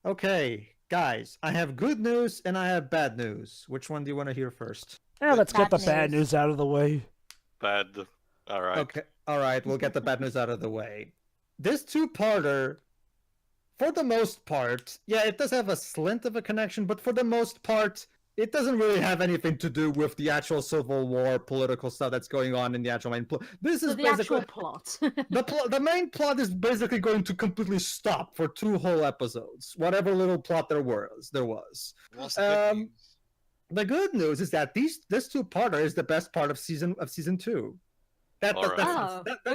Okay, guys, I have good news and I have bad news. Which one do you want to hear first? Yeah, let's get the Bad bad news. news out of the way. Bad. All right. Okay, all right, we'll get the bad news out of the way. This two-parter, for the most part, yeah, it does have a slint of a connection, but for the most part, it doesn't really have anything to do with the actual Civil War political stuff that's going on in the actual main plot. This So is the basically actual plot. the main plot is basically going to completely stop for 2 whole episodes. Whatever little plot there was. What's the good news? The good news is that this two-parter is the best part of season 2. That's okay.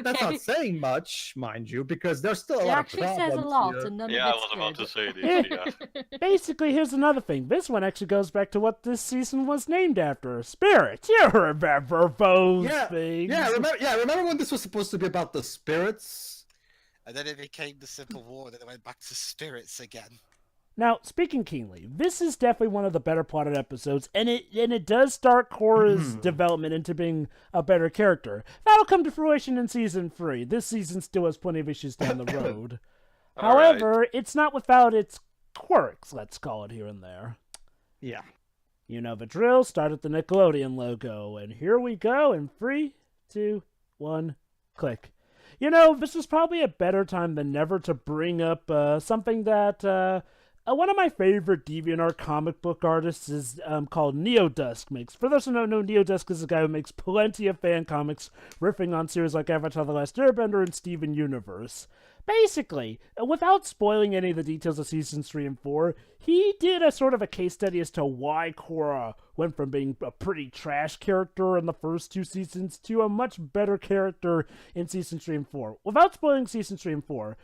not saying much, mind you, because there's still a It lot of actually problems says a lot, here. and none Yeah, I of was it's about good. to say this. Yeah. Basically, here's another thing. This one actually goes back to what this season was named after. Spirits. You remember those things. Remember when this was supposed to be about the spirits? And then it became the Civil War, and then it went back to spirits again. Now, speaking keenly, this is definitely one of the better plotted episodes, and it does start Korra's development into being a better character. That'll come to fruition in season 3. This season still has plenty of issues down the road. However, it's not without its quirks, let's call it, here and there. Yeah. You know the drill, start at the Nickelodeon logo, and here we go in 3, 2, 1, click. You know, this was probably a better time than never to bring up something that one of my favorite DeviantArt comic book artists is called Neodusk makes. For those who don't know, Neodusk is a guy who makes plenty of fan comics riffing on series like Avatar: The Last Airbender and Steven Universe. Basically, without spoiling any of the details of seasons 3 and 4, he did a sort of a case study as to why Korra went from being a pretty trash character in the first 2 seasons to a much better character in season 3 and 4. Without spoiling season 3 and 4,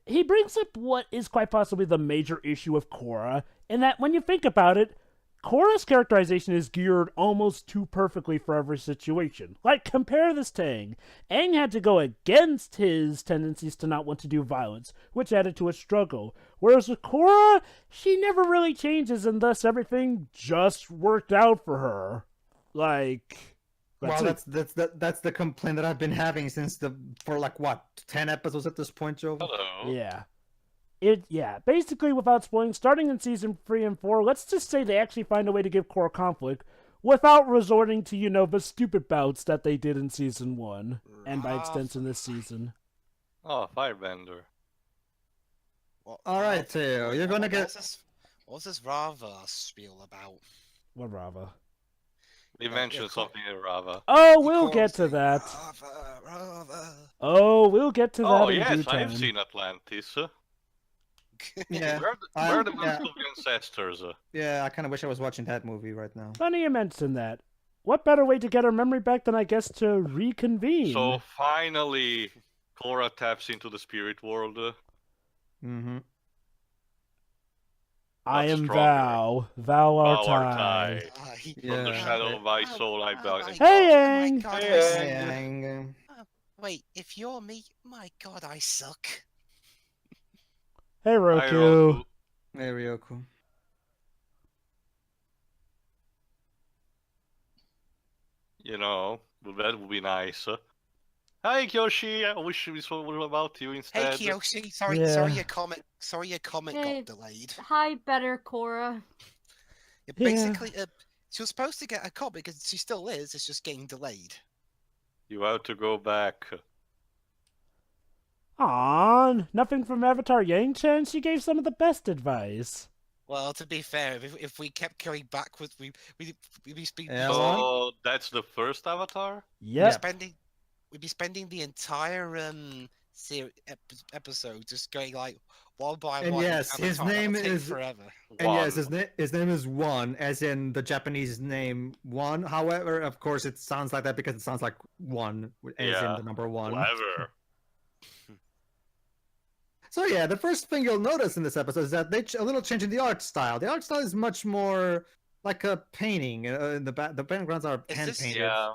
he brings up what is quite possibly the major issue of Korra, in that when you think about it, Korra's characterization is geared almost too perfectly for every situation. Like, compare this to Aang. Aang had to go against his tendencies to not want to do violence, which added to his struggle. Whereas with Korra, she never really changes, and thus everything just worked out for her. Like... Well, that's the complaint that I've been having for 10 episodes at this point, Joe. Hello. Yeah. Basically, without spoiling, starting in season 3 and 4, let's just say they actually find a way to give Korra conflict without resorting to, the stupid bouts that they did in season 1, and by extension this season. Oh, Firebender. Alright, Theo, you're gonna get... What's this Rava spiel about? What Rava? They mentioned something in Rava. Oh, we'll get to that. Rava. Oh, we'll get to that Oh, in yes, due time. I've seen Atlantis. Yeah. Where are the most of the ancestors? Yeah, I kind of wish I was watching that movie right now. Funny you mention that. What better way to get our memory back than, I guess, to reconvene? So finally, Korra taps into the spirit world. Mm-hmm. I am stronger. thou art Thou art I. From the shadow of my soul I bow. Hey, Aang! Aang. Wait, if you're me, my god, I suck. Hey, Roku. Hey, Ryoku. That would be nice. Hi, Kyoshi. I wish we saw more about you instead. Hey, Kyoshi. Sorry, Yeah. sorry your comment Hey. got delayed. Hi, better Korra. Yeah, basically, she was supposed to get a comic, and she still is. It's just getting delayed. You have to go back. Aw, nothing from Avatar Yang-chan? She gave some of the best advice. Well, to be fair, if we kept going backwards, we'd be spending. Yeah, So that's the first Avatar? Yep. We'd be spending the entire episode just going like one by And one. yes, his Avatar. name That'll take is- forever. And yes, his name is One, as in the Japanese name One. However, of course, it sounds like that because it sounds like one, as in the number 1. Clever. So yeah, the first thing you'll notice in this episode is that a little change in the art style. The art style is much more like a painting. The backgrounds are pen this- painted. Yeah.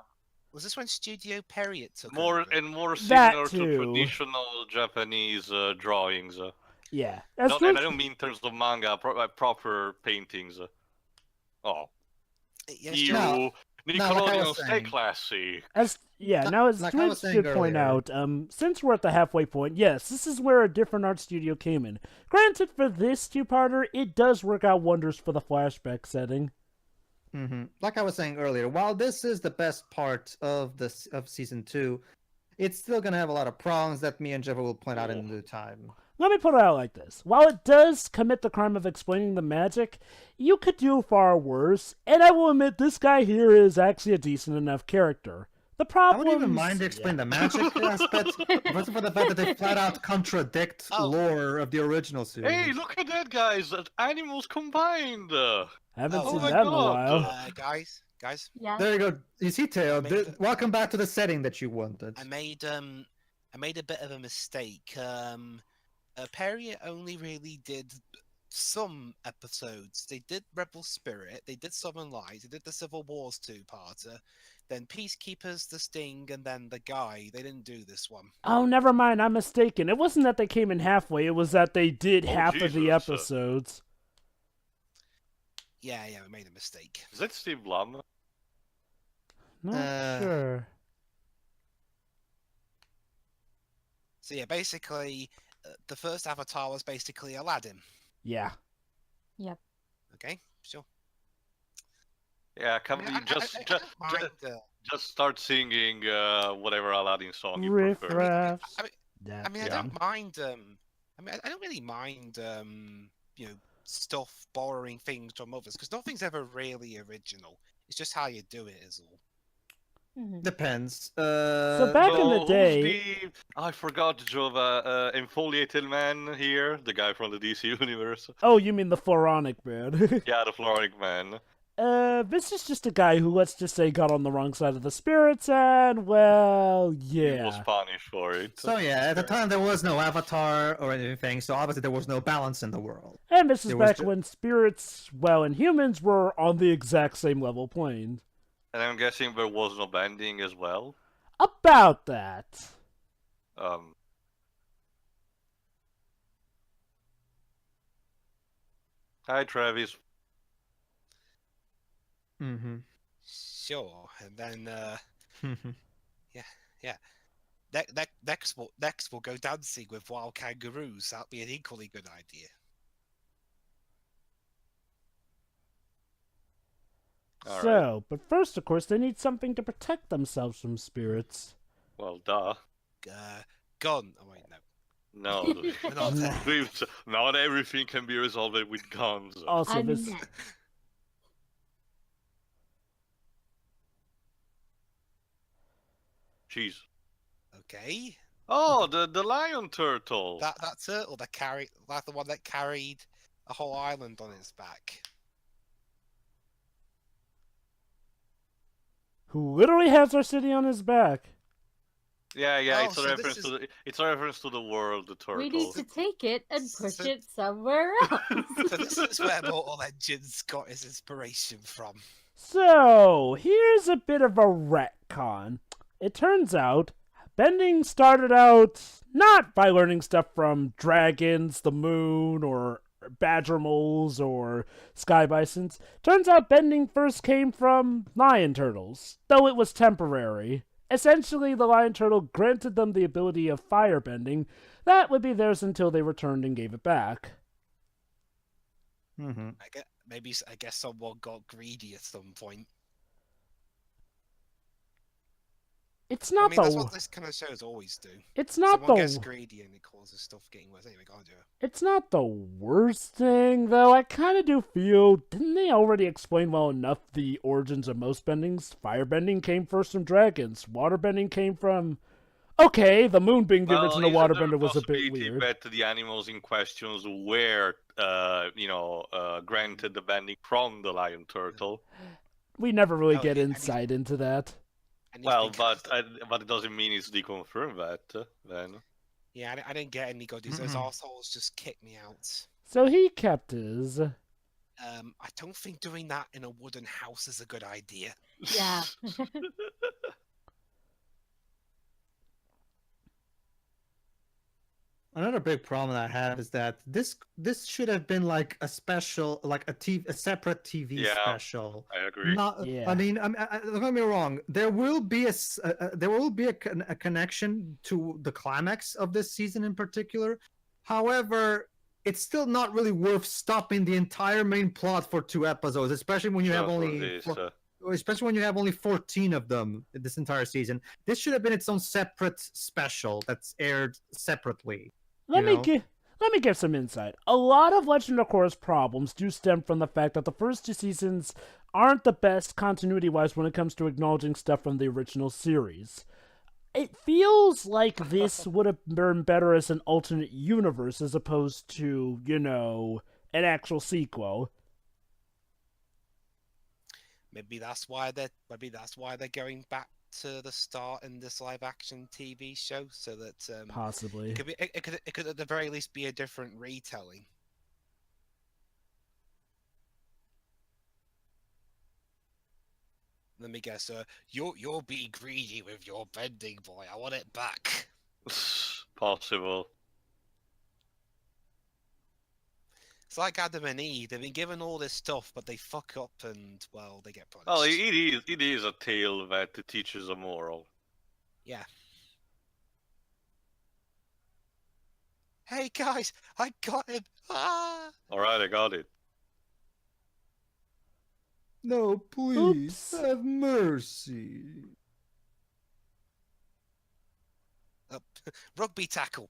Was this when Studio Perriott took More over? and more That similar to too. traditional Japanese drawings. Yeah. That's And good. I don't mean in terms of manga, proper paintings. Oh, Yes, you No. Nickelodeon, stay saying. classy. Now as like I was Twitch saying did point earlier. out, since we're at the halfway point, yes, this is where a different art studio came in. Granted, for this two-parter, it does work out wonders for the flashback setting. Like I was saying earlier, while this is the best part of season 2, it's still gonna have a lot of problems that me and Jeff will point out in due time. Let me put it out like this. While it does commit the crime of explaining the magic, you could do far worse, and I will admit this guy here is actually a decent enough character. The I problem wouldn't even mind to explain the magic aspect, if it wasn't for the fact that they flat out contradict lore of the original series. Hey, look at that, guys! That animals combined. Haven't Oh seen my that in a God. while. Guys, Yeah. There you go. You see, Teo. Made it. Welcome back to the setting that you wanted. I made a bit of a mistake. Perrier only really did some episodes. They did Rebel Spirit, they did Southern Light, they did the Civil Wars two-parter, then Peacekeepers, The Sting, and then The Guy. They didn't do this one. Oh, never mind. I'm mistaken. It wasn't that they came in halfway. It was that they did half of the Jesus. episodes. Yeah, we made a mistake. Is that Steve Blum? Not sure. So yeah, basically, the first Avatar was basically Aladdin. Yeah. Okay, sure. Yeah, can I we mean, just I don't mind, just start singing whatever Aladdin song you Riff prefer? raffs. I mean, I don't mind. I don't really mind. Stuff borrowing things from others because nothing's ever really original. It's just how you do it, is all. Depends. So back in the So, day, who's I forgot Jova, infoliated man here, the guy from the DC universe. oh, you mean the Floronic man? Yeah, the Floronic man. This is just a guy who, let's just say, got on the wrong side of the spirits, and well, He was yeah. punished for it. So yeah, at the time there was no avatar or anything, so obviously there was no balance in the world. And this is There was back when spirits, well, and humans were on the exact same level playing. And I'm guessing there was no bending as well. About that. Hi, Travis. Sure, and then next we'll go dancing with wild kangaroos. That'll be an equally good idea. All So, but first, of course, they need something to protect themselves from spirits. Well, duh. Gun. Oh wait, no. No, We're not there. not everything can be resolved with guns. Also, this... Jeez. Okay. Oh, the lion turtle. That turtle that's the one that carried a whole island on its back. Who literally has our city on his back. Yeah, Oh, it's a so reference this to it's a reference to the world, the turtle. We need to take it and push So- it somewhere else. So this is where Mortal Engines got his inspiration from. So, here's a bit of a retcon. It turns out, Bending started out not by learning stuff from dragons, the moon, or badger moles, or sky bisons. Turns out Bending first came from lion turtles, though it was temporary. Essentially, the lion turtle granted them the ability of fire bending. That would be theirs until they returned and gave it back. I guess someone got greedy at some point. It's not that's the what this kind of shows always do. it's not Someone gets the greedy and it causes stuff getting worse. Anyway, go on, Joe. it's not the worst thing though. I kind of do feel didn't they already explain well enough the origins of most bendings? Fire bending came first from dragons. Water bending came from okay, the moon being the original waterbender was a bit weird. That the animals in questions were, granted the bending from the lion turtle. We never really Oh, get yeah, insight into that. And he's Well, been but cast- it doesn't mean it's deconfirmed that then. yeah, I didn't get any goodies. Those assholes just kicked me out. So he kept his. I don't think doing that in a wooden house is a good idea. Yeah. Another big problem I have is that this should have been like a special, like a separate TV Yeah. special. I agree. Not, Yeah. I mean, don't get me wrong. There will be a connection to the climax of this season in particular. However, it's still not really worth stopping the entire main plot for 2 episodes, especially when you have Just for only this, especially when you have only 14 of them this entire season. This should have been its own separate special that's aired separately. Let You know? let me give some insight. A lot of Legend of Korra's problems do stem from the fact that the first 2 seasons aren't the best continuity-wise when it comes to acknowledging stuff from the original series. It feels like this would have been better as an alternate universe as opposed to, an actual sequel. Maybe that's why they're going back to the start in this live action TV show, so that Possibly. it could at the very least be a different retelling. Let me guess, you're being greedy with your bending, boy. I want it back. possible. It's like Adam and Eve. They've been given all this stuff, but they fuck up and, well, they get punished. Well, it is a tale that teaches a moral. Yeah. Hey guys, I got him! Ah! All right, I got it. No, please Oops. have mercy. Rugby tackle.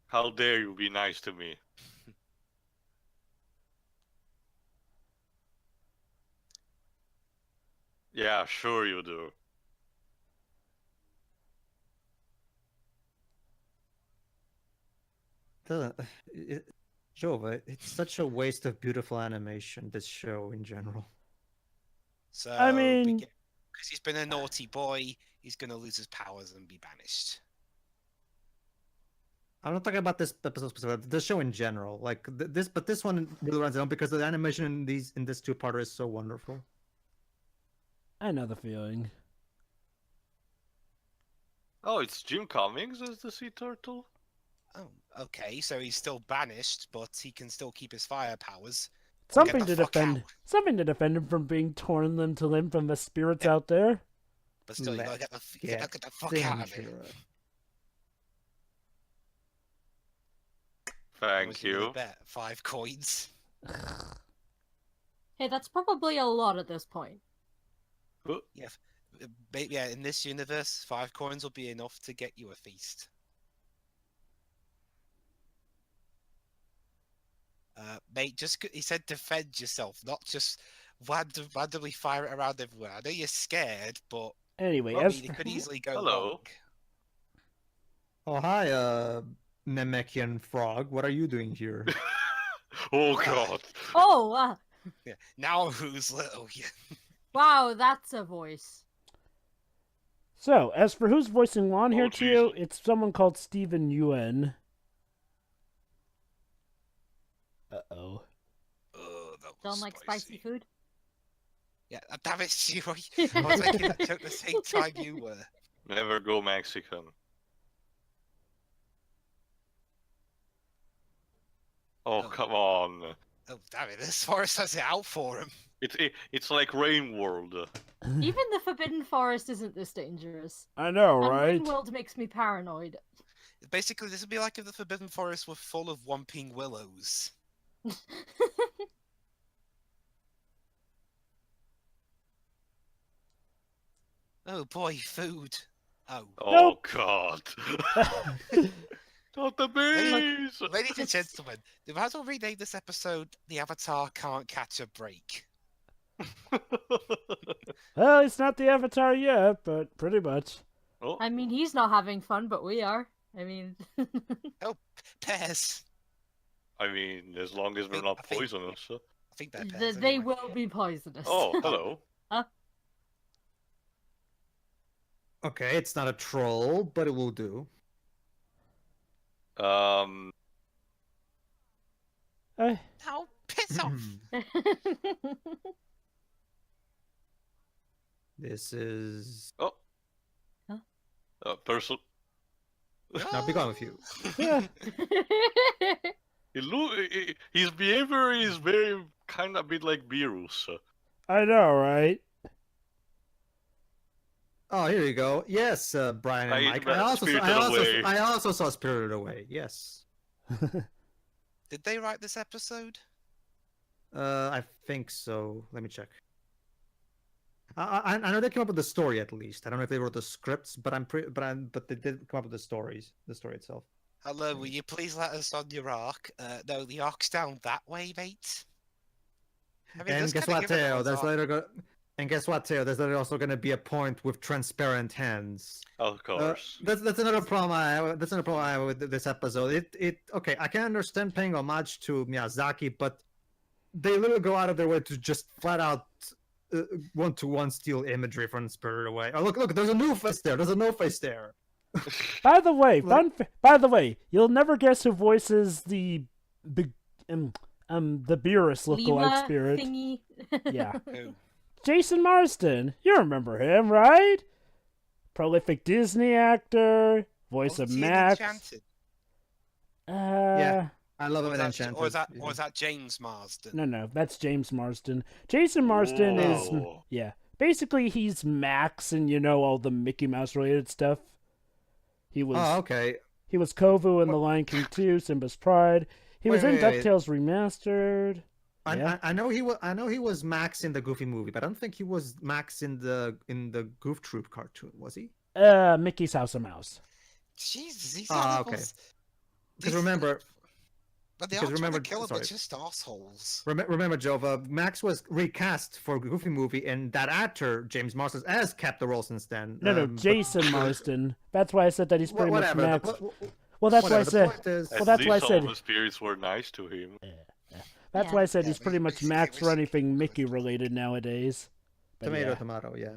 How dare you be nice to me? Yeah, sure you do. Jova, it's such a waste of beautiful animation, this show in general. So, I mean- because he's been a naughty boy, he's gonna lose his powers and be banished. I'm not talking about this episode specifically, the show in general. Like but this one really runs down because the animation in this two-parter is so wonderful. I know the feeling. Oh, it's Jim Cummings as the sea turtle? Oh, okay, so he's still banished, but he can still keep his fire powers. Something the to fuck defend. out. Something to defend him from being torn limb to limb from the spirits out there. But still, you gotta Let's get the fuck out of here. dangerous. How Thank much you gonna you. bet? 5 coins. Hey, that's probably a lot at this point. Yeah, in this universe, 5 coins will be enough to get you a feast. Mate, he said defend yourself, not just randomly fire it around everywhere. I know you're scared, but Anyway, I as mean, it could easily go Hello. wrong. Oh hi, Namekian frog. What are you doing here? Oh god. Oh, Yeah. Now who's little? Yeah. wow, that's a voice. so, as for who's voicing Lon here Oh, to you, Jesus. it's someone called Stephen Yuen. Uh-oh. Oh, that was Don't like spicy food? Yeah, damn it, Stu. I was making that joke the same time you were. Never go Mexican. Oh, Oh. come on. Oh, damn it, this forest has it out for him. It's like Rain World. Even the Forbidden Forest isn't this dangerous. I know, And right? Rain World makes me paranoid. Basically, this would be like if the Forbidden Forest were full of whomping willows. Oh boy, food. Oh. Oh Nope. god. Not the Ladies- bees! Ladies and gentlemen, they might as well rename this episode The Avatar Can't Catch a Break. Well, it's not the Avatar yet, but pretty much. Oh, I mean, he's not having fun, but we are. I mean, Pears. I mean, as long as they're not I think- poisonous. I think they're pears. they anyway. will be poisonous. Oh, hello. Okay, it's not a troll, but it will do. Um, Eh, Now, piss off. This is. Oh. Huh? Person. I'll be gone with you. His behavior is very kind of a bit like Beerus. I know, right? Oh, here you go. Yes, Brian and Mike. Away. I also saw Spirited Away. Yes. Did they write this episode? I think so. Let me check. I know they came up with the story at least. I don't know if they wrote the scripts, but but they did come up with the story itself. Hello, will you please let us on your arc? No, the arc's down that way, mate. I mean, And that's guess kinda what, given Teo? us There's arc. later And guess what, Teo? There's later also going to be a point with transparent hands. Of course. That's another problem I have. That's another problem I have with this episode. Okay. I can understand paying homage to Miyazaki, but they literally go out of their way to just flat out one-to-one steal imagery from Spirited Away. Oh, look! There's a no face there. There's a no face there. By the way, you'll never guess who voices the Beerus lookalike Lima spirit. thingy. Yeah. Who? Jason Marsden. You remember him, right? Prolific Disney actor, voice of Wasn't he in Max. Enchanted? Yeah. I love him in Or Enchanted. is that James Marsden? No, that's James Marsden. Jason Marsden is Whoa. basically he's Max and all the Mickey Mouse related stuff. He was Oh, okay. he was Kovu in The Lion King 2, Simba's Pride. He was in Wait. DuckTales Remastered. Yeah. I know he was Max in the Goofy movie, but I don't think he was Max in the Goof Troop cartoon, was he? Mickey's House of Mouse. Jesus, these Ah, animals. okay. Because remember, But they because aren't trying remember- to kill him, sorry. they're just assholes. remember, Jova, Max was recast for Goofy movie, and that actor James Marsden has kept the role since then. No, but- Jason Marsden. That's why I said that he's pretty much whatever. Max. The Well, that's why I whatever, the said. point is- Well, that's why I Some said. of the spirits were nice to him. That's Yeah. why I said Yeah, he's pretty much basically Max it for was- anything Mickey related nowadays. But tomato, yeah. tomato, yeah.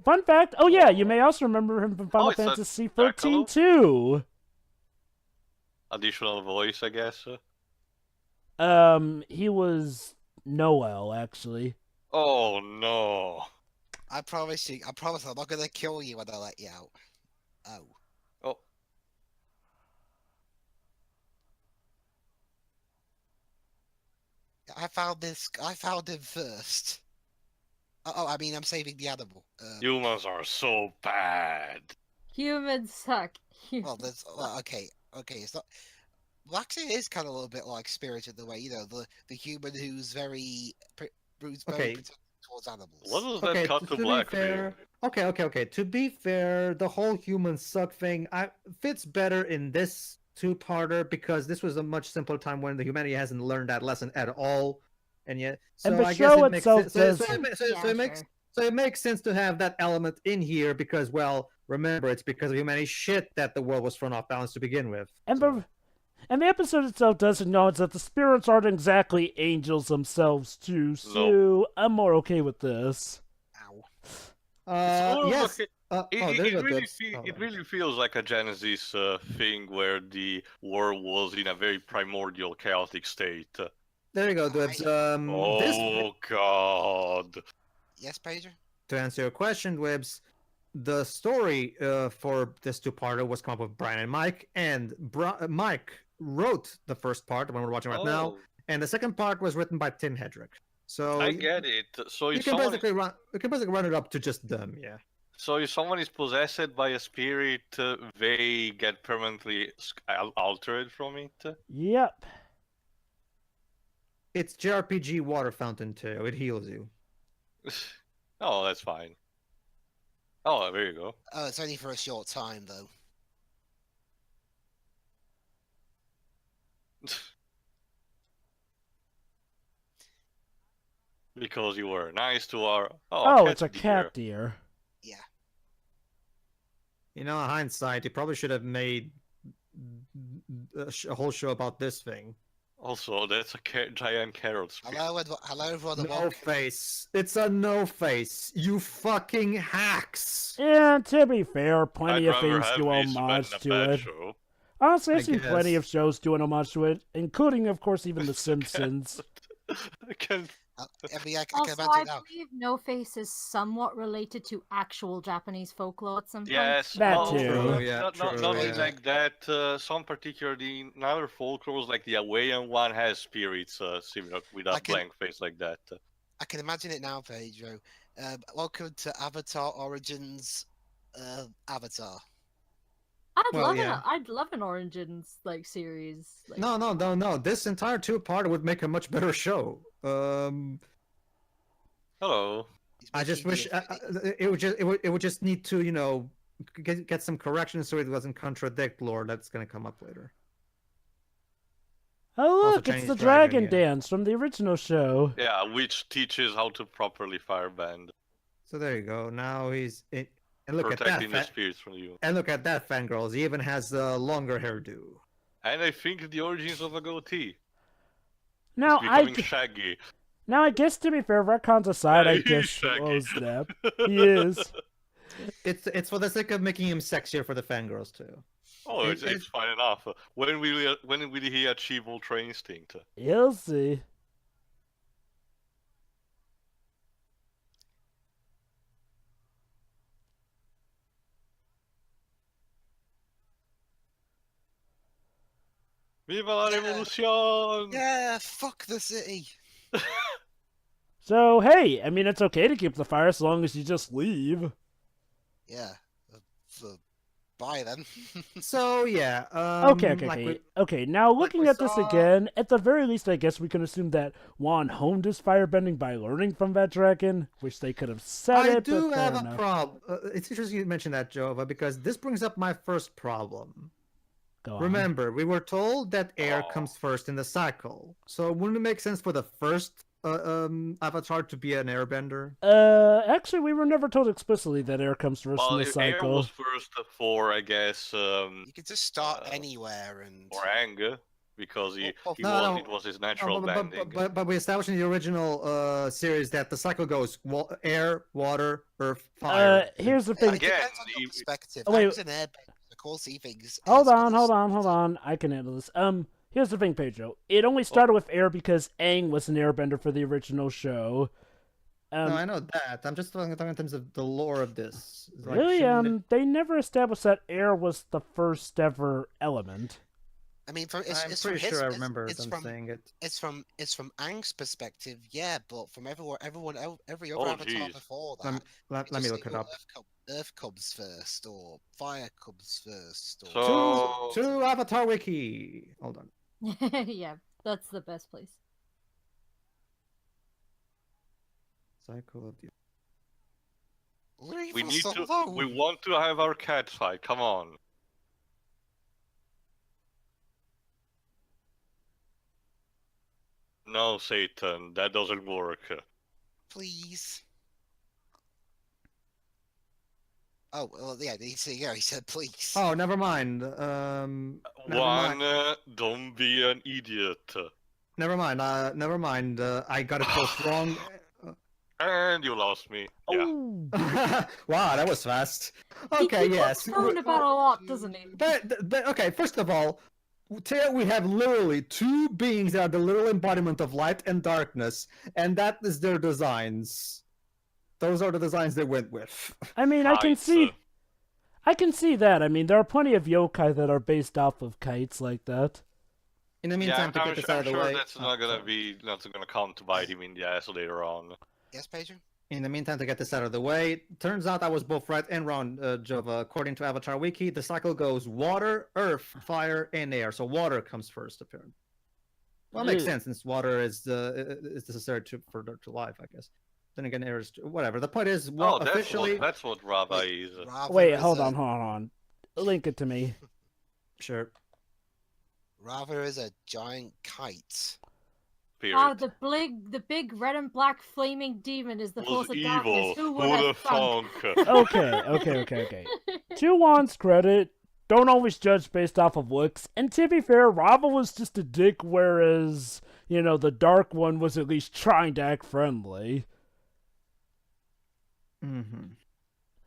Fun fact. Oh yeah, you may also remember him from Final it's a Fantasy Dracula? 13 too. Additional voice, I guess. He was Noel actually. Oh no. I promise I'm not gonna kill you when I let you out. Oh. Oh. I found him first. Oh, I mean, I'm saving the animal. Humans are so bad. Humans suck. Well, okay, it's not. Well, actually, it is kind of a little bit like Spirited Away, the human who's very Okay. protective towards animals. What does Okay, that cut to be black fair, mean? okay. To be fair, the whole human suck thing fits better in this two-parter because this was a much simpler time when the humanity hasn't learned that lesson at all, and yet. So And the I show guess it makes itself sense. does- So it makes sense to have that element in here because, well, remember it's because of humanity's shit that the world was thrown off balance to begin with. And So- and the episode itself does acknowledge that the spirits aren't exactly angels themselves too. So I'm more okay with this. Ow. It's more of yes. a- Oh, It, there's it, a really good- fe- oh, it really feels like a Genesis thing where the world was in a very primordial, chaotic state. There you go, Dibs. This, Oh god. Yes, Pager? to answer your question, Wibs, the story for this two-parter was come up with Brian and Mike, and Mike wrote the first part, the one we're watching right now, Oh, and the second part was written by Tim Hedrick. So I get it. So you if can someone, basically run it up to just them, yeah. so if someone is possessed by a spirit, they get permanently altered from it. Yep. It's JRPG water fountain too. It heals you. Oh, that's fine. Oh, there you go. Oh, it's only for a short time, though. Because you were nice to our. Oh, it's a dear. cat deer. Yeah. You know, in hindsight, you probably should have made a whole show about this thing. Also, that's a giant carrot spirit. Hello, everyone. and No welcome. face. It's a no face. You fucking hacks. And to be fair, plenty I'd of rather things have do this homage than a to bad it. show. Honestly, I've I seen plenty guess. of shows doing homage to it, including, of course, even The Simpsons. I can I mean, I can Also, imagine I now. believe No Face is somewhat related to actual Japanese folklore at some point. Yes, That well, too. True, yeah, not true, only yeah. like that. Some particularly in other folklores, like the Hawaiian one, has spirits similar with a I can- blank face like that. I can imagine it now, Pedro. Welcome to Avatar Origins Avatar. Well, yeah. I'd love an Origins like series. Like, No. This entire two-part would make a much better show. Hello. He's I just making wish the it would just need to get some corrections so it doesn't contradict lore that's gonna come up later. Oh, Also look, it's Chinese the dragon, dragon yeah. dance from the original show. Yeah, which teaches how to properly fireband, So there you go. Now he's it, and look protecting at the that. spirits from you. And look at that, fangirls. He even has a longer hairdo. And I think the origins of a goatee. Now It's becoming shaggy. I guess to be fair, retcons aside, Yeah, I he's guess. shaggy. Oh snap, he is. It's for the sake of making him sexier for the fangirls too. Oh, It- it's fine enough. When will he achieve Ultra Instinct? You'll see. Viva la Yeah. revolution! Yeah, fuck the city. So hey, I mean, it's okay to keep the fire as long as you just leave. Yeah. So, bye then. So yeah. Okay. Now looking we at this saw- again, at the very least, I guess we can assume that Juan honed his firebending by learning from that dragon. Wish they could have said I it, do but have fair a enough. problem. It's interesting you mentioned that, Jova, because this brings up my first problem. Go on. Remember, we were told that air Oh. comes first in the cycle. So wouldn't it make sense for the first avatar to be an airbender? Actually, we were never told explicitly that air comes first Well, in the Air cycle. was first for, I guess, You could just start Uh, anywhere and. for anger, because No, it was his natural bending. But we established in the original series that the cycle goes air, water, earth, fire. Here's the It thing. Again, depends on your you- perspective. Oh, wait. I was an airbender. Of course, he thinks. Hold air's on. gonna I can handle this. Here's the thing, Pedro. It only started with air because Aang was an airbender for the original show. No, I know that. I'm just talking in terms of the lore of this. Like, Really, shouldn't it- they never established that air was the first ever element. I mean, I'm it's pretty from his, sure I remember it's them from saying it. it's from Aang's perspective, yeah, but from every other Oh, avatar jeez. before Lem- that, Let me look it up. Earth comes first, or fire comes first, or So- To Avatar Wiki. Hold on. yeah, that's the best place. Cycle of the. leave We us need to. alone. We want to have our cat fight. Come on. No, Satan, that doesn't work. Please. Oh well, yeah. He said please. Oh, never mind. Never One, mind. don't be an idiot. Never mind. Never mind. I got it both wrong. And you lost me. Yeah. Oh. Wow, that was fast. He Okay, keeps yes. throwing about a lot, doesn't he? Okay, first of all, here we have literally two beings that are the literal embodiment of light and darkness, and that is their designs. Those are the designs they went with. I mean, I can Kites, see that. I mean, there are plenty of yokai that are based off of kites like that. In the Yeah, meantime, to get this out of the sure way. that's Oh, not gonna sorry. not gonna come to bite him in the ass later on. Yes, Pedro. In the meantime, to get this out of the way, turns out I was both right and wrong, Jova. According to Avatar Wiki, the cycle goes water, earth, fire, and air. So water comes first, apparently. Well, it makes Ew. sense since water is necessary for life, I guess. Then again, air is whatever. The point is, well, Oh, officially, that's what Rava is. Rava Wait, is hold a- on. Link it to me. sure. Rava is a giant kite. Spirit. Ah, the big red and black flaming demon is the was force of evil. darkness. Who would Who'da have thunk? thunk? Okay. To Juan's credit, don't always judge based off of looks. And to be fair, Rava was just a dick, whereas, the dark one was at least trying to act friendly. Mm-hmm.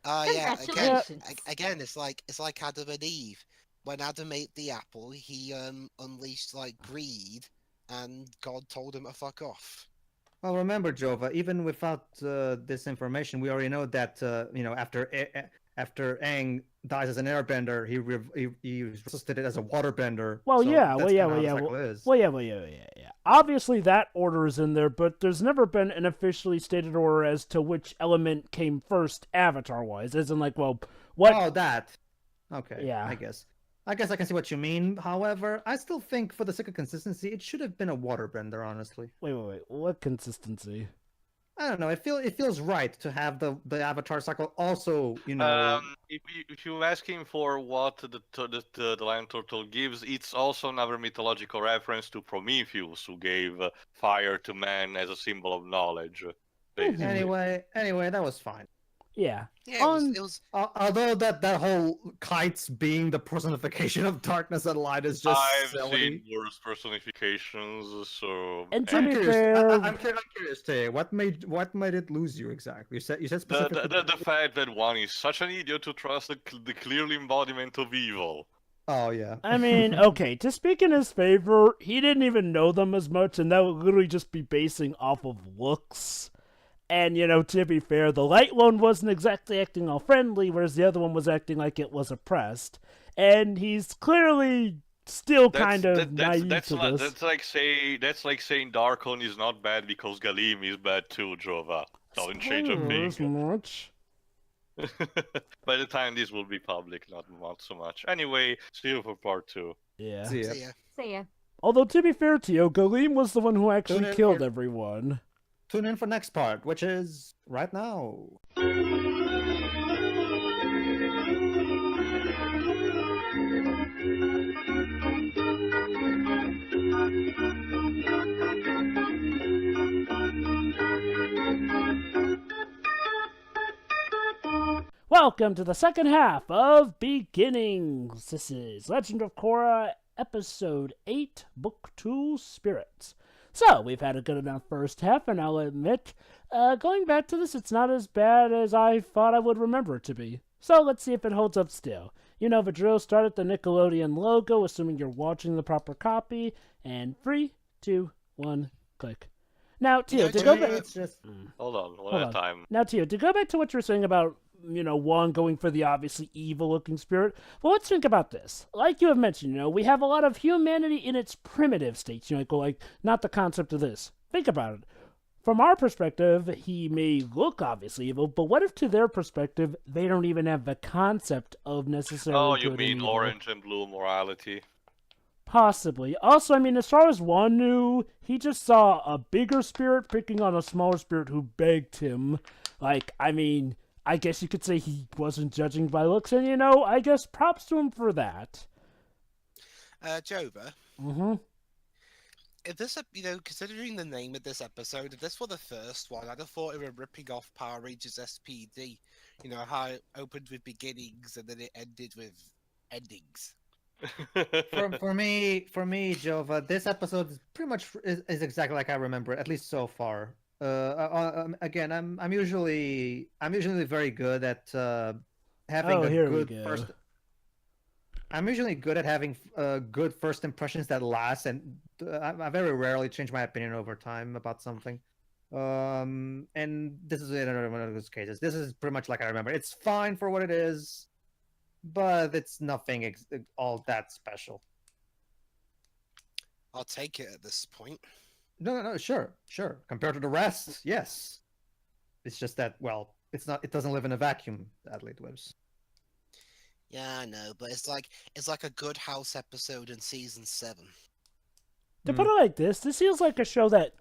Yeah. Congratulations. Again, it's like Adam and Eve. When Adam ate the apple, he unleashed like greed, and God told him to fuck off. Well, remember, Jova, even without this information, we already know that after Aang dies as an airbender, he resuscitated as a waterbender. Well, so yeah, that's kind of how the cycle is. yeah. Obviously, that order is in there, but there's never been an officially stated order as to which element came first, Avatar-wise. As in, like, well, what? Oh, that. Okay. Yeah. I guess I can see what you mean. However, I still think for the sake of consistency, it should have been a waterbender. Honestly, Wait. What consistency? I don't know. It feels right to have the Avatar cycle also. If you're asking for what the land turtle gives, it's also another mythological reference to Prometheus, who gave fire to man as a symbol of knowledge. Basically. Anyway, that was fine. Yeah. Yeah, it was Although that whole kites being the personification of darkness and light is just I've silly. seen worse personifications, so And to I'm be curious. fair, I'm curious, Tay. What made it lose you exactly? You said specifically. the fact that one is such an idiot to trust the clear embodiment of evil. Oh yeah. I mean, okay, to speak in his favor, he didn't even know them as much, and that would literally just be basing off of looks. And, to be fair, the light one wasn't exactly acting all friendly, whereas the other one was acting like it was oppressed. And he's clearly still kind of naive to this. That's like saying Darkon is not bad because Galim is bad too, Jova. Doesn't change a Spoilers thing. much. By the time this will be public, not so much. Anyway, see you for part 2. Yeah. See ya. see ya. See ya. Although, to be fair to you, Galim was the one who actually Tune in killed for- everyone. Tune in for next part, which is right now. Welcome to the second half of Beginnings. This is Legend of Korra, Episode 8, Book 2, Spirits. So, we've had a good enough first half, and I'll admit, going back to this, it's not as bad as I thought I would remember it to be. So, let's see if it holds up still. The drill, start at the Nickelodeon logo, assuming you're watching the proper copy, and 3, 2, 1, click. Now, Tio, to go back... It's just Hold on, one Hold at on. a time. Now, Tio, to go back to what you were saying about, Juan going for the obviously evil-looking spirit, well, let's think about this. Like you have mentioned, we have a lot of humanity in its primitive states, like, not the concept of this. Think about it. From our perspective, he may look obviously evil, but what if to their perspective, they don't even have the concept of necessarily Oh, good you and mean evil? orange and blue morality? Possibly. Also, as far as Juan knew, he just saw a bigger spirit picking on a smaller spirit who begged him. I guess you could say he wasn't judging by looks, and I guess props to him for that. Jova, Mm-hmm. if this, considering the name of this episode, if this were the first one, I'd have thought it were ripping off Power Rangers SPD. How it opened with beginnings and then it ended with endings. for me, Jova. This episode is pretty much is exactly like I remember it, at least so far. Again, I'm usually very good at having a here we good go. first. I'm usually good at having good first impressions that last, and I very rarely change my opinion over time about something. And this is another one of those cases. This is pretty much like I remember. It's fine for what it is, but it's nothing all that special. I'll take it at this point. No, sure. Compared to the rest, yes. It's just that, well, it doesn't live in a vacuum, sadly it lives. Yeah, I know, but it's like a good house episode in season 7. To put it like this feels like a show that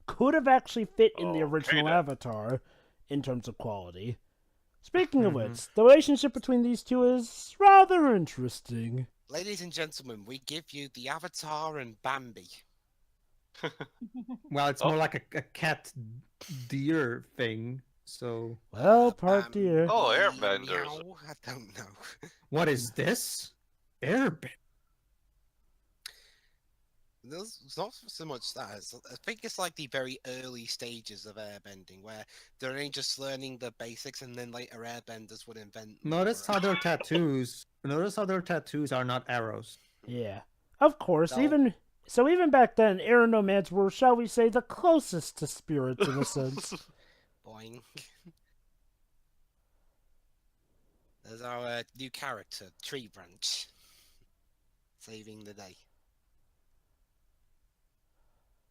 could have actually fit in the Okay, original then. Avatar in terms of quality. Speaking of which, the relationship between these two is rather interesting. Ladies and gentlemen, we give you the Avatar and Bambi. Well, it's more like a cat deer thing, so... Well, part dear. Oh, airbenders. Meow? I don't know. What is this? Airbend. It's not so much that. I think it's like the very early stages of airbending, where they're only just learning the basics, and then later airbenders would invent. Notice more. how their tattoos are not arrows. Yeah. Of course, No. So even back then, air nomads were, shall we say, the closest to spirits in a sense. Boing. There's our new character, Tree Branch. Saving the day.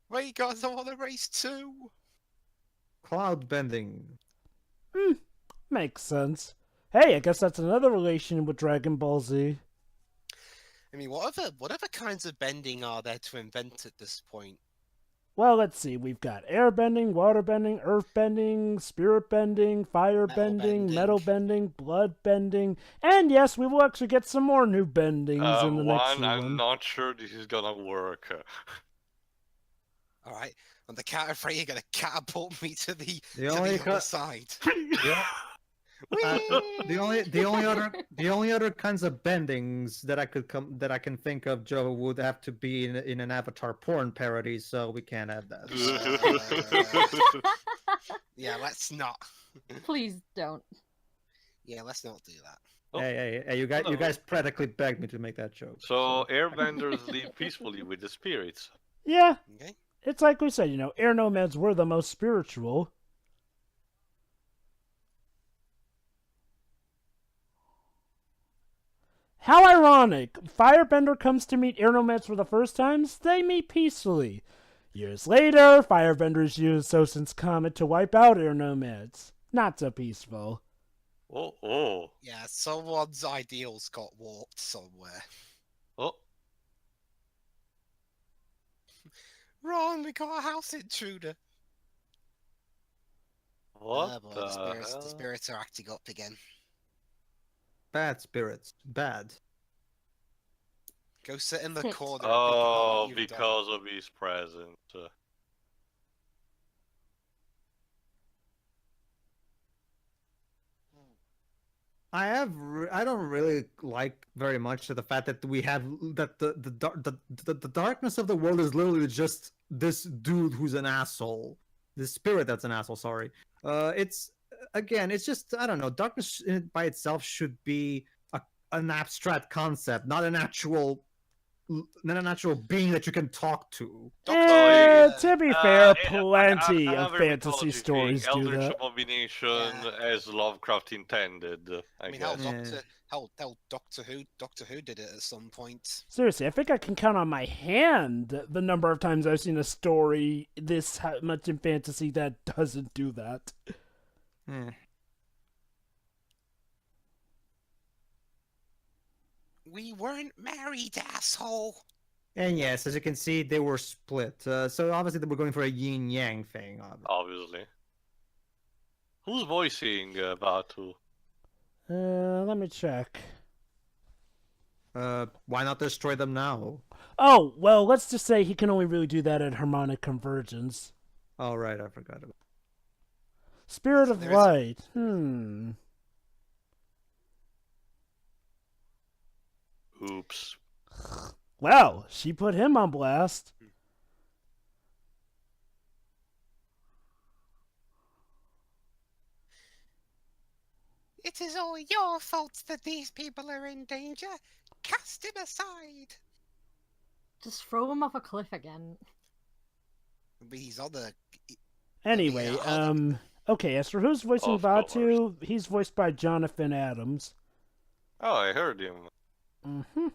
Wait, guys, I want to race too! Cloud bending. Makes sense. Hey, I guess that's another relation with Dragon Ball Z. I mean, what other kinds of bending are there to invent at this point? Well, let's see. We've got air bending, water bending, earth bending, spirit bending, fire Metal bending, metal bending. bending, blood bending, and yes, we will actually get some more new bendings in the next I'm season. not sure this is gonna work. Alright, on the count of 3, you're gonna catapult me to the only other side. Yeah. The only other kinds of bendings that I can think of, Joe, would have to be in an Avatar porn parody, so we can't have that. Yeah, let's not. Please don't. Yeah, let's not do that. Oh, Hey, you guys practically begged me to make that joke. So airbenders live peacefully with the spirits. Yeah, Okay. it's like we said, air nomads were the most spiritual. How ironic! Firebender comes to meet air nomads for the first times, they meet peacefully. Years later, Firebenders use Sosin's comet to wipe out air nomads. Not so peaceful. Oh. Yeah, someone's ideals got warped somewhere. Oh. Ron, we got a house intruder. What Boy, the the hell? spirits are acting up again. Bad spirits. Bad. Go sit in the Sit. corner. and Oh, think about what you've done. because of his presence. I don't really like very much the fact that we have that the darkness of the world is literally just this dude who's an asshole, the spirit that's an asshole. Sorry, it's just, I don't know. Darkness by itself should be an abstract concept, not an actual being that you can talk to. To be fair, I- plenty of another fantasy mythology stories thing, do Eldritch that. Abomination Yeah. as Lovecraft intended. I I mean, hell, guess. Doctor Who did it at some point. Seriously, I think I can count on my hand the number of times I've seen a story this much in fantasy that doesn't do that. Eh. We weren't married, asshole. And yes, as you can see, they were split. So obviously they were going for a yin yang thing. Obviously. Who's voicing Batu? Let me check. Why not destroy them now? Oh, well, let's just say he can only really do that at harmonic convergence. Oh right, I forgot about. Spirit of There is a- Light. Oops. Well, she put him on blast. It is all your fault that these people are in danger. Cast him aside. Just throw him off a cliff again. But he's on the. Anyway, okay, as for who's voicing Of Batu, he's voiced by Jonathan Adams. Oh, I heard him. Mm-hmm.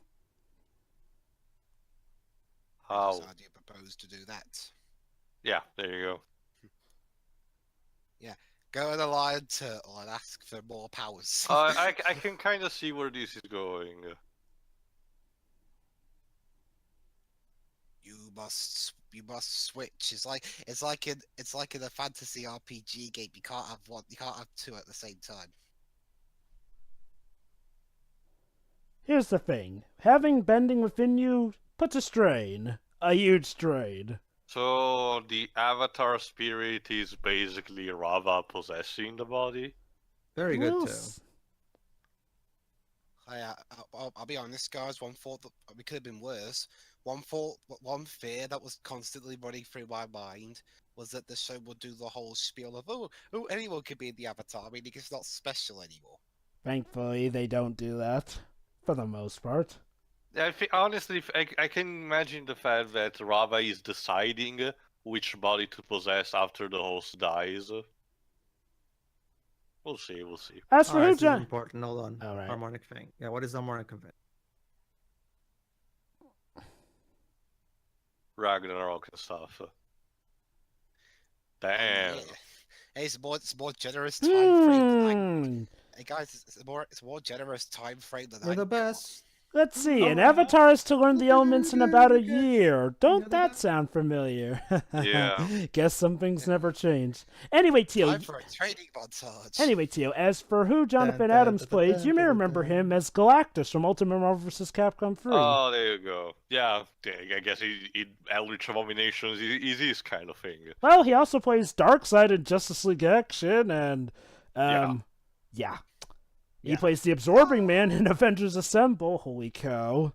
How? How do you propose to do that? Yeah, there you go. Go to the lion turtle and ask for more powers. I can kind of see where this is going. You must switch. It's like in a fantasy RPG game. You can't have two at the same time. Here's the thing. Having bending within you puts a strain. A huge strain. So the avatar spirit is basically Rava possessing the body. Very good We'll too. I'll be honest, guys. One thought that it could have been worse. One fear that was constantly running through my mind was that the show would do the whole spiel of oh, anyone could be in the avatar. I mean, it's not special anymore. Thankfully, they don't do that. For the most part. Honestly, I can imagine the fact that Rava is deciding which body to possess after the host dies. We'll see, we'll see. As for who, this is John? important. Hold on. All right. Harmonic thing. Yeah, what is harmonic event? Ragnarok and stuff. Damn. Yeah. Hey, it's more generous time frame than I. Hmm. Hey guys, it's more generous time frame than We're I the got. best. Let's see. An Oh, avatar is to learn the elements in about a Yes. year. Don't You're the that best. sound familiar? Yeah. Guess some things never change. Anyway, Tio. Time for a training montage. Anyway, Tio, as for who Jonathan Dun, Adams dun, dun, plays, dun, you may dun, dun, remember dun. him as Galactus from Ultimate Marvel vs. Capcom 3. Oh, there you go. Yeah, I guess Eldritch Abominations is his kind of thing. Well, he also plays Darkseid in Justice League Action, and Yeah. yeah. He Yeah. plays the Absorbing Man in Avengers Assemble. Holy cow!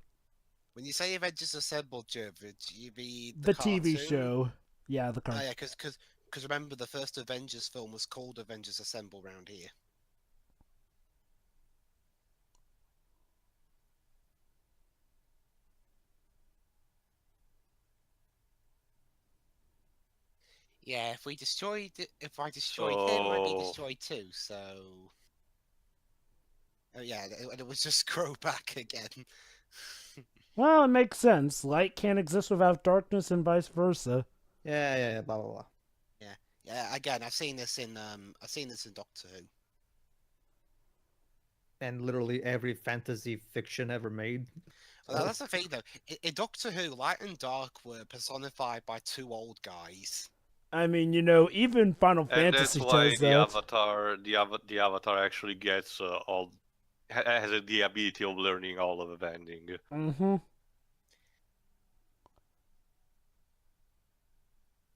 When you say Avengers Assemble, Jervich, you mean The TV cartoon? show. Yeah, the Oh cartoon. yeah, because remember the first Avengers film was called Avengers Assemble round here. Yeah, if I destroyed him, I'd be So- destroyed too. So, oh yeah, and it was just grow back again. Well, it makes sense. Light can't exist without darkness, and vice versa. Yeah, blah blah blah. Yeah, again, I've seen this in Doctor Who. And literally every fantasy fiction ever made. Well, that's the thing though. In Doctor Who, Light and Dark were personified by two old guys. I mean, even Final And Fantasy that's why does the that. the Avatar actually gets has the ability of learning all of Avenging. Mm-hmm.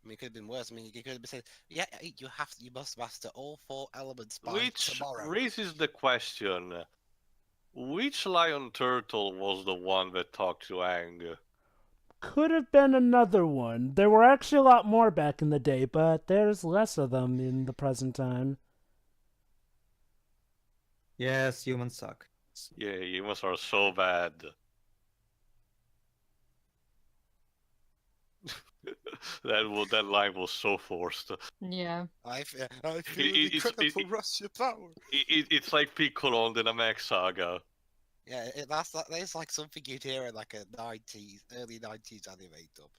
I mean, it could have been worse. I mean, you could have been saying, "Yeah, you must master all four elements by Which tomorrow." raises the question: which lion turtle was the one that talked to Aang? Could have been another one. There were actually a lot more back in the day, but there's less of them in the present time. Yes, humans suck. Yeah, humans are so bad. that line was so forced. Yeah. I feel It's- incredible rush of power. It's like Piccolo on the Namek saga. Yeah, that's like something you'd hear in like a early 90s anime dub.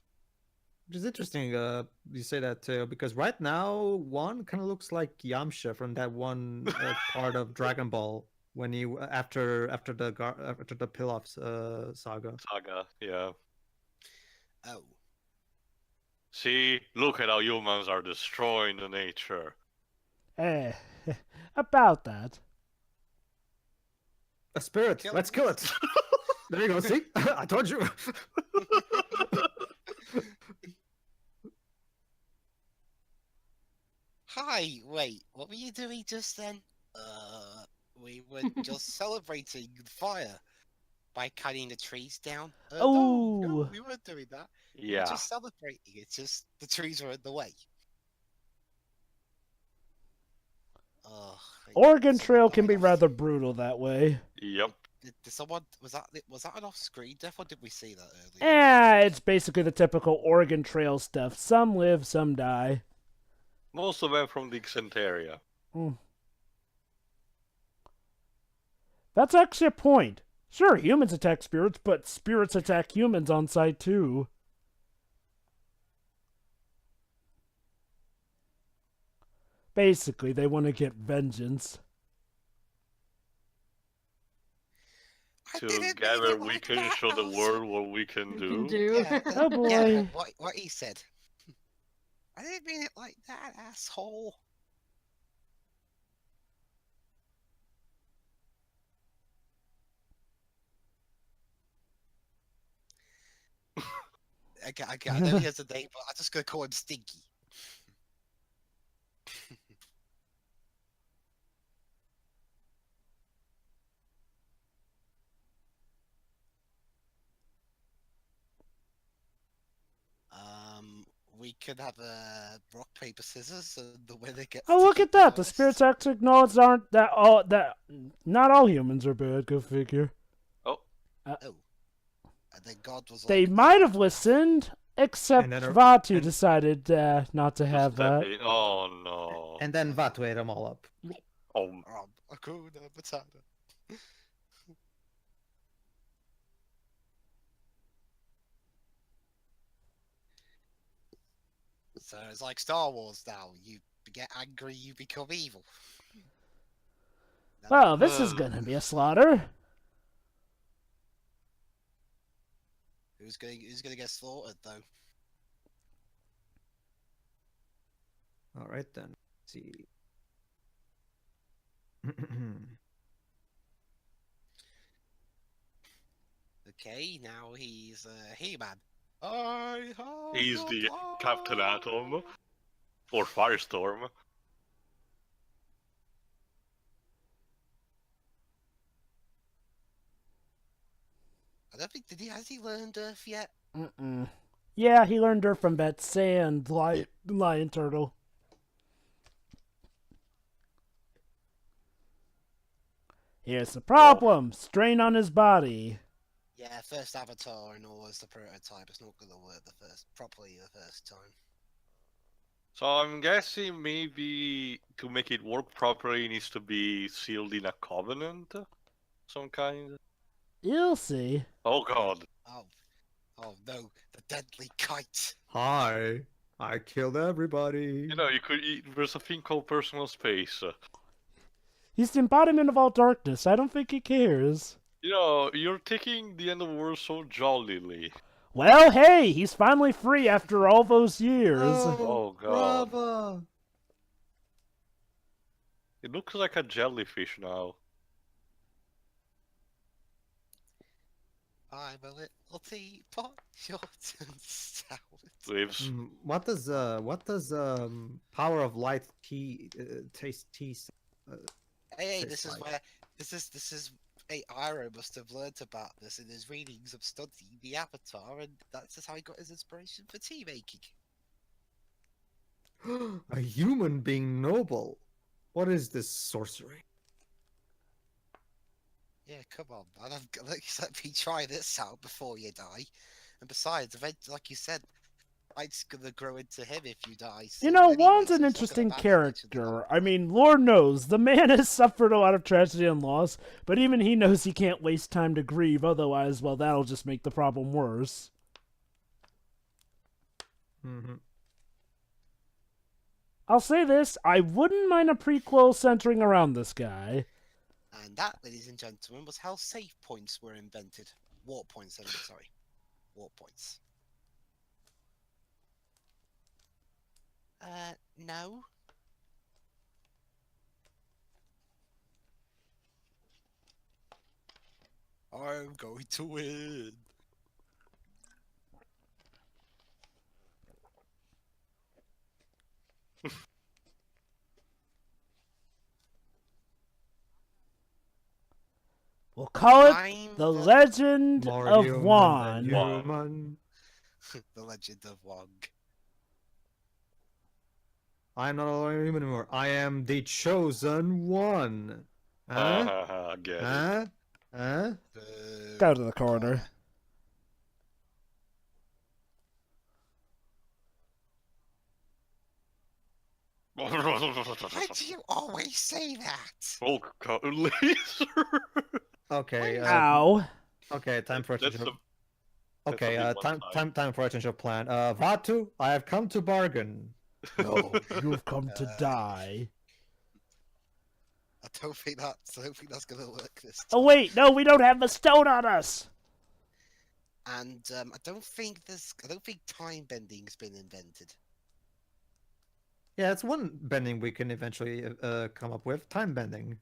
Which is interesting, you say that too, because right now one kind of looks like Yamcha from that one part of Dragon Ball when he after the Pilaf's saga. Saga, yeah. Oh, See, look at how humans are destroying the nature. Eh, about that. A spirit, Kill let's it. kill it. There you go. See, I told you. hi. Wait, what were you doing just then? We were just celebrating fire by cutting the trees down. No, Oh. we weren't doing that. We were Yeah. just celebrating. It's just the trees were in the way. Ugh, Oregon someone Trail can died be off- rather brutal that way. Yep. Did someone was that an off-screen death or did we see that earlier? It's basically the typical Oregon Trail stuff. Some live, some die. Most of them from the Xanteria. That's actually a point. Sure, humans attack spirits, but spirits attack humans on site too. Basically, they want to get vengeance. I didn't mean Together it we like can that, show the Alice. world what we can You do. can do. Yeah, Oh boy. yeah, what he said. I didn't mean it like that, asshole. I know he has a name, but I'm just gonna call him Stinky. We could have a rock paper scissors, and the winner gets. Oh, to look keep at that! The first. spirits actually acknowledge aren't that all that. Not all humans are bad. Go figure. Oh, Oh, And then God was They like, might have listened, except And then Vatu and- decided not to have. Oh no. And then Vatu ate them all up. Oh, Hakuna Matata. So it's like Star Wars now. You get angry, you become evil. Well, this is gonna be a slaughter. Who's gonna get slaughtered though? All right then. Let's see. Okay, now he's He-Man. I have he's the Captain power. Atom or Firestorm. I don't think has he learned Earth yet? Mm-mm. Yeah, he learned her from that sand lion turtle. Here's the problem: strain on his body. Yeah, first Avatar and all is the prototype. It's not gonna work properly the first time. So I'm guessing maybe to make it work properly, it needs to be sealed in a covenant, some kind. You'll see. Oh god. Oh no, the deadly kite. Hi. I killed everybody. You know, there's a thing called personal space. He's the embodiment of all darkness. I don't think he cares. You know, you're taking the end of the world so jollily. Well, hey, he's finally free after all those years. Oh god. Bravo. It looks like a jellyfish now. I'm a little teapot, short and stout. Lives. What does power of light tea taste tea? Hey, Tastes this is like. where this is. Hey, Iroh must have learned about this in his readings of studying the Avatar, and that's just how he got his inspiration for tea making. A human being noble. What is this sorcery? Yeah, come on, man. Let me try this out before you die. And besides, like you said, light's gonna grow into him if you die. You soon know, anyway, Juan's so an it's not gonna interesting matter much in the long character. run. I mean, Lord knows, the man has suffered a lot of tragedy and loss, but even he knows he can't waste time to grieve, otherwise, well, that'll just make the problem worse. Mm-hmm. I'll say this, I wouldn't mind a prequel centering around this guy. And that, ladies and gentlemen, was how save points were invented. Warp points, I mean, sorry. Warp points. No. I'm going to win. We'll call it I'm The Legend More of human Juan. than human. the Legend of Wong. I'm not a human anymore. I am the chosen one. Huh? I get it. Huh? Huh? Go to the corner. Why do you always say that? Oh god, laser! Okay. Ow. Okay. Time for That's attention. that's Okay. a big one Time for attention plan. Vatu, I have come to bargain. No, you've come to die. I don't think that's gonna work this time. Oh wait, no, we don't have the stone on us. And I don't think time bending's been invented. Yeah, it's one bending we can eventually come up with. Time bending.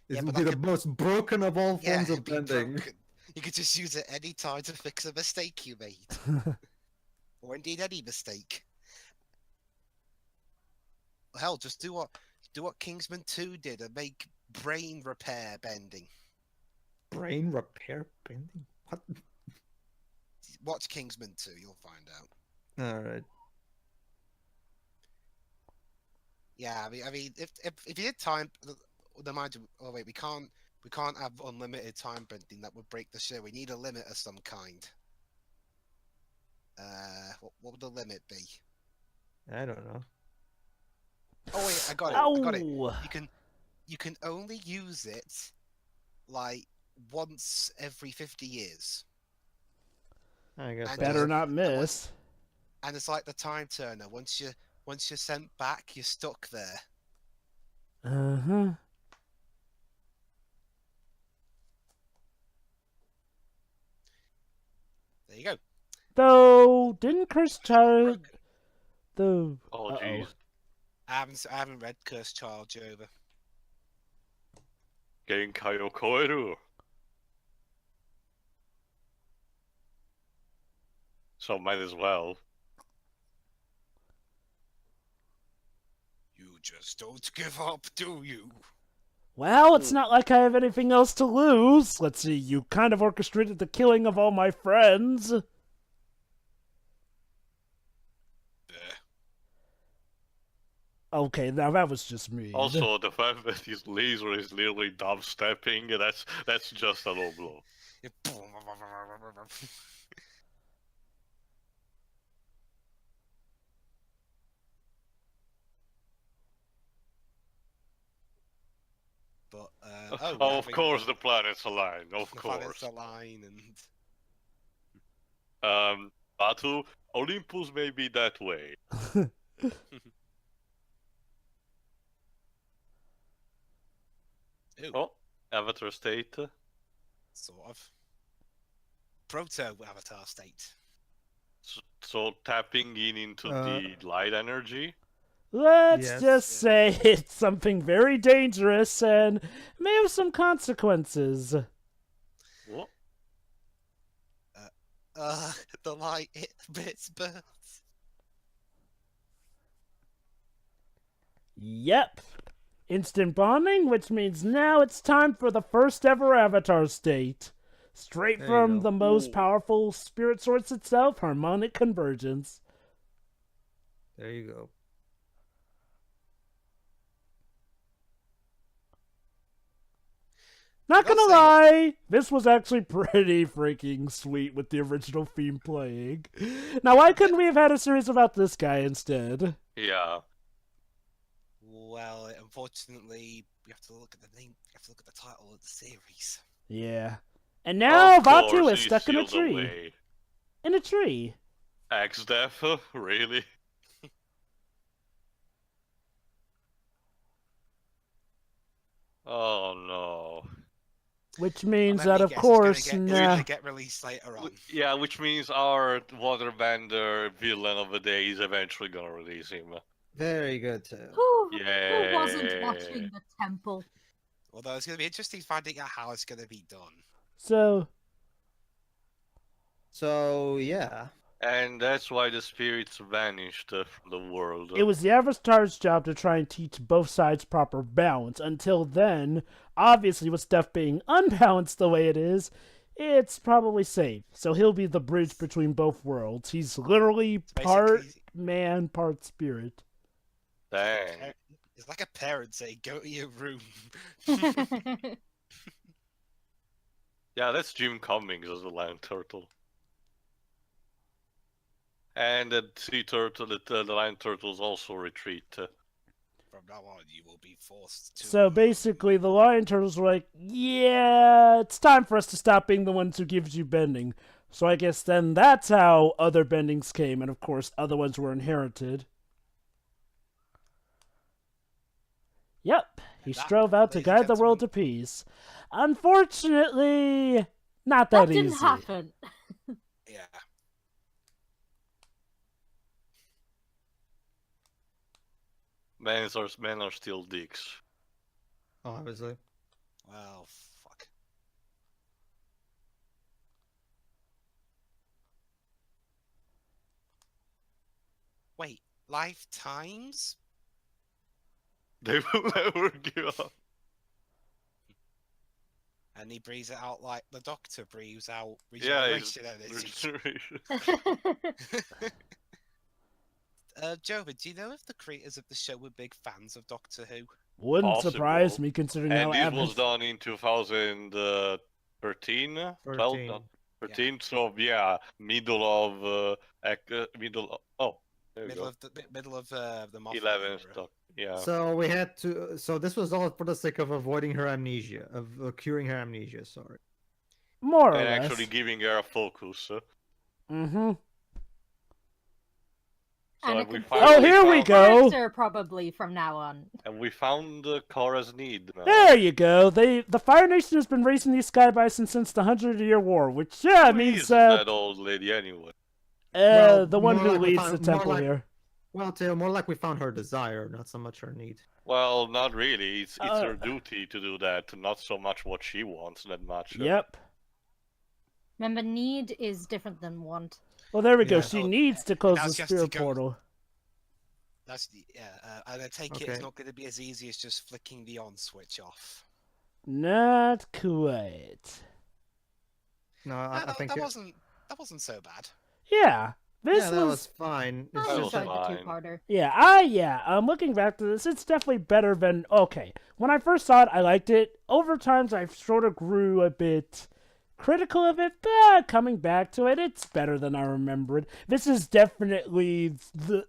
It Yeah, will but be that the could- most broken of all Yeah, forms it'd of be bending. broken. You could just use it any time to fix a mistake you made, or indeed any mistake. Hell, just do what Kingsman 2 did and make brain repair bending. Brain repair bending? What? Watch Kingsman 2, you'll find out. All right. Yeah, I mean, if you did time, the mind. Oh wait, we can't have unlimited time bending. That would break the show. We need a limit of some kind. What would the limit be? I don't know. Oh wait, I got it. I got it. Oh, You can only use it like once every 50 years. I guess. And better just- not and miss. And it's like the time turner. Once you're sent back, you're stuck there. Uh-huh. There you go. Though, didn't Cursed Child... Though... Oh, Uh-oh. jeez. I haven't read Cursed Child, Jova. Genkai o Koeru. So might as well. You just don't give up, do you? Well, it's not like I have anything else to lose. Let's see, you kind of orchestrated the killing of all my friends. Okay, now that was just me. Also, the fact that his laser is literally dubstepping, that's just a low blow. But Oh, of course the planets align, of the planets course. align and Batu, Olympus may be that way. Ooh, Oh, Avatar State. sort of proto Avatar state. So tapping into the light energy. Let's Yes. just say it's something very dangerous and may have some consequences. What? The light it bits birds. Yep. Instant bonding, which means now it's time for the first ever Avatar state. Straight There you from go. the most Ooh. powerful spirit source itself, harmonic convergence. There you go. Not gotta gonna say- lie, this was actually pretty freaking sweet with the original theme playing. Now, why couldn't we have had a series about this guy instead? Yeah. Well, unfortunately, we have to look at the name. We have to look at the title of the series. Yeah. And now Of Vatu course, is he stuck in a sealed tree. away. In a tree. X-Def? Really? Oh no. Which means Let me that, of guess, course, it's gonna nah. get released later on. Yeah, which means our waterbender villain of the day is eventually gonna release him. Very good too. Who wasn't Yeah. watching the temple? Although it's gonna be interesting finding out how it's gonna be done. So, So yeah. And that's why the spirits vanished from the world. it was the Avatar's job to try and teach both sides proper balance. Until then, obviously, with stuff being unbalanced the way it is, it's probably safe. So he'll be the bridge between both worlds. He's literally part Basically, man, part spirit. Dang. it's like a parent saying, "Go to your room." Yeah, that's Jim Cummings as the land turtle. And the sea turtle, the land turtles also retreat. From now on, you will be forced to. So basically, the lion turtles were like, yeah, it's time for us to stop being the ones who gives you bending. So I guess then that's how other bendings came, and of course, other ones were inherited. Yep, he That, strove out to ladies and guide the world to gentlemen- peace. Unfortunately, not That that didn't easy. happen. Yeah. Men are still dicks. Obviously. Well, fuck. Wait, lifetimes? They will never give up. And he breathes it out like the Doctor breathes out Yeah, it's regeneration energy. regeneration. Jova, do you know if the creators of the show were big fans of Doctor Who? Wouldn't surprise Possible. me considering And how this was Avatar... done in 2013? 12? 13. 13th, so yeah, middle of oh, there we Middle go. of the Mothman 11th, era. yeah. So we had to. So this was all for the sake of avoiding her amnesia, of curing her amnesia. Sorry. More or And less. actually giving her a focus. Mm-hmm. So And a we complete finally Oh, here we found- go. character probably from now on. And we found Korra's need now. There you go. The Fire Nation has been raising these Sky Bison since the 100-Year War, which Who means is that old lady anyway? Well, the one more who like we leads found- the more temple like- here. Well, Tail, more like we found her desire, not so much her need. Well, not really. It's Uh, her duty to do that, not so much what she wants that much. Yep. Remember, need is different than want. Well, there we go. Yeah. She Oh, needs to close now the she has to spirit go. portal. That's and I take it Okay. it's not going to be as easy as just flicking the on switch off. Not quite. No, I that, think that it- wasn't so bad. Yeah. This yeah, that was fine. It's I That was just enjoyed the fine. two-parter. I'm looking back to this, it's definitely better than, okay, when I first saw it, I liked it. Over times, I sort of grew a bit critical of it, but coming back to it, it's better than I remember it. This is definitely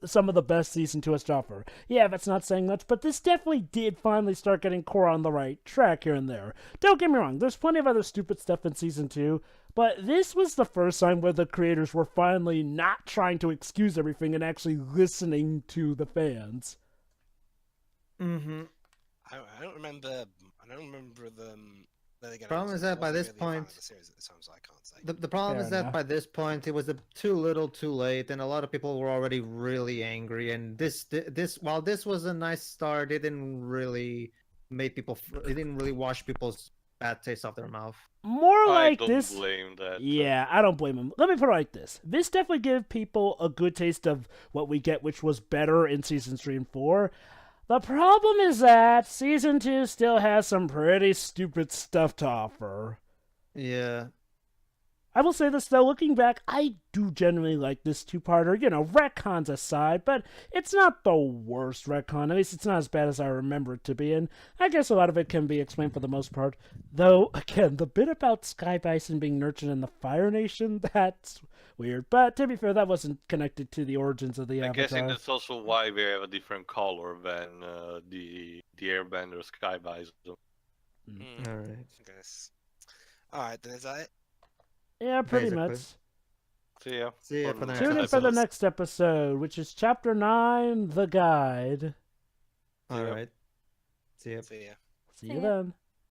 some of the best Season 2 has to offer. Yeah, that's not saying much, but this definitely did finally start getting Korra on the right track here and there. Don't get me wrong, there's plenty of other stupid stuff in Season 2, but this was the first time where the creators were finally not trying to excuse everything and actually listening to the fans. Mm-hmm. I don't remember. I don't remember them. Then again, Problem I is that by wasn't this really a fan of point- the series at the time, so I can't say. The problem Fair is that enough. by this point it was too little, too late, and a lot of people were already really angry. And this while this was a nice start, it didn't really it didn't really wash people's bad taste off their mouth. More I like don't this. blame that. Yeah, I don't blame him. Let me put it like this. This definitely gave people a good taste of what we get, which was better in Season 3 and 4. The problem is that Season 2 still has some pretty stupid stuff to offer. Yeah. I will say this, though, looking back, I do genuinely like this two-parter, retcons aside, but it's not the worst retcon. At least it's not as bad as I remember it to be, and I guess a lot of it can be explained for the most part. Though, again, the bit about Sky Bison being nurtured in the Fire Nation, that's weird. But to be fair, that wasn't connected to the origins of the I'm Avatar. guessing that's also why we have a different color than the Airbender Sky Bison. Hmm, All right. I guess. All right, then is that it? Yeah, pretty Basically. much. See ya. See ya for the next Tune in for the episode. next episode, which is Chapter 9, The Guide. All right. See ya. See ya. See See you ya. then.